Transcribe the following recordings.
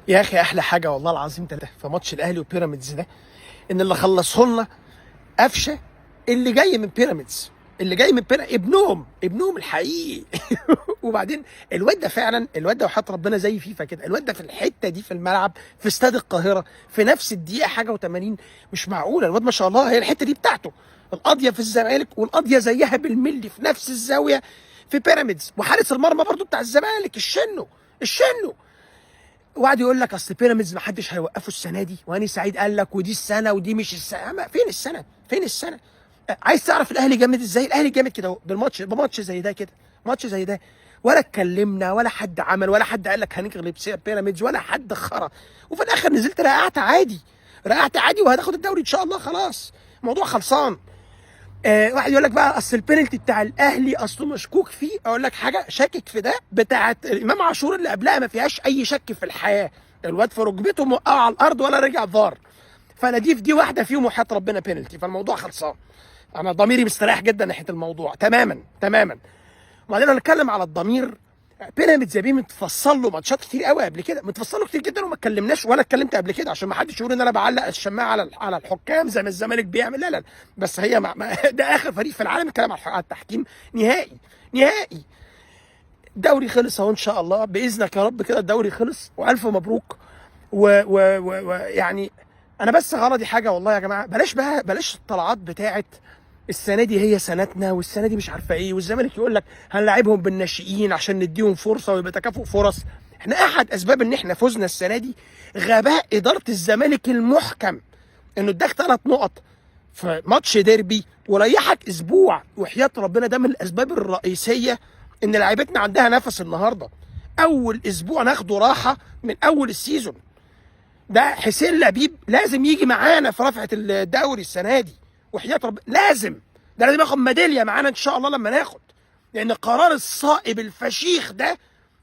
يا اخي احلى حاجه والله العظيم في ماتش الاهلي وبيراميدز ده ان اللي خلصه لنا قفشه اللي جاي من بيراميدز، اللي جاي من بيراميدز ابنهم الحقيقي. وبعدين الواد ده فعلا، الواد ده وحياة ربنا زي فيفا كده، الواد ده في الحته دي في الملعب في استاد القاهره في نفس الدقيقه حاجه و80. مش معقوله الواد ما شاء الله، هي الحته دي بتاعته. القضيه في الزمالك والقضيه زيها بالملي في نفس الزاويه في بيراميدز، وحارس المرمى برضو بتاع الزمالك الشنو. وقعد يقول لك اصل بيراميدز ما حدش هيوقفه السنه دي، وهاني سعيد قال لك ودي السنه ودي مش السنه. فين السنه؟ فين السنه؟ عايز تعرف الاهلي جامد ازاي؟ الاهلي جامد كده اهو، بماتش زي ده كده، ماتش زي ده ولا اتكلمنا ولا حد عمل ولا حد قال لك هنغلب بيراميدز ولا حد خرا، وفي الاخر نزلت رقعت عادي وهتاخد الدوري ان شاء الله. خلاص الموضوع خلصان. واحد يقول لك بقى اصل البينالتي بتاع الاهلي اصله مشكوك فيه. اقول لك حاجه، شاكك في ده بتاعه امام عاشور اللي قبلها ما فيهاش اي شك في الحياه، الواد في ركبته موقعه على الارض ولا رجع فار. فانا دي واحده فيهم وحياه ربنا بينالتي، فالموضوع خلصان. انا ضميري مستريح جدا ناحيه الموضوع تماما. وبعدين هنتكلم على الضمير. بيراميدز يا بيه متفصل له ماتشات كتير قوي قبل كده، متفصل له كتير جدا وما اتكلمناش ولا اتكلمت قبل كده، عشان ما حدش يقول ان انا بعلق الشماعه على الحكام زي ما الزمالك بيعمل. لا بس هي ده اخر فريق في العالم اتكلم على التحكيم نهائي. الدوري خلص اهو ان شاء الله باذنك يا رب كده، الدوري خلص والف مبروك. ويعني انا بس غرضي حاجه والله يا جماعه، بلاش الطلعات بتاعت السنه دي هي سنتنا والسنه دي مش عارفه ايه، والزمالك يقول لك هنلاعبهم بالناشئين عشان نديهم فرصه ويبقى تكافؤ فرص. احنا احد اسباب ان احنا فزنا السنه دي غباء اداره الزمالك المحكم، انه اداك 3 نقط في ماتش ديربي وريحك اسبوع، وحياه ربنا ده من الاسباب الرئيسيه ان لعيبتنا عندها نفس النهارده. اول اسبوع ناخده راحه من اول السيزون. ده حسين لبيب لازم يجي معانا في رفعه الدوري السنه دي، وحياه رب لازم ياخد ميداليه معانا ان شاء الله لما ناخد، لان القرار الصائب الفشيخ ده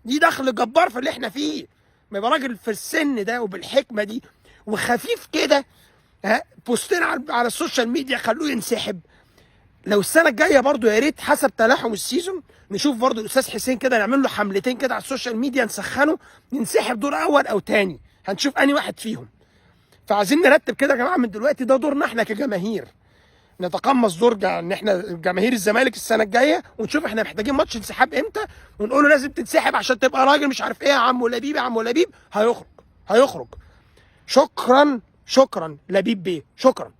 دي دخل جبار في اللي احنا فيه. ما يبقى راجل في السن ده وبالحكمه دي وخفيف كده، بوستين على السوشيال ميديا خلوه ينسحب. لو السنه الجايه برضو يا ريت حسب تلاحم السيزون نشوف برضو الاستاذ حسين كده، نعمل له حملتين كده على السوشيال ميديا نسخنه، ينسحب دور اول او تاني، هنشوف انهي واحد فيهم. فعايزين نرتب كده يا جماعه من دلوقتي، ده دورنا احنا كجماهير، نتقمص دور ان احنا جماهير الزمالك السنه الجايه، ونشوف احنا محتاجين ماتش انسحاب امتى، ونقول له لازم تنسحب عشان تبقى راجل مش عارف ايه يا عم لبيب، هيخرج. شكرا لبيب بيه، شكرا.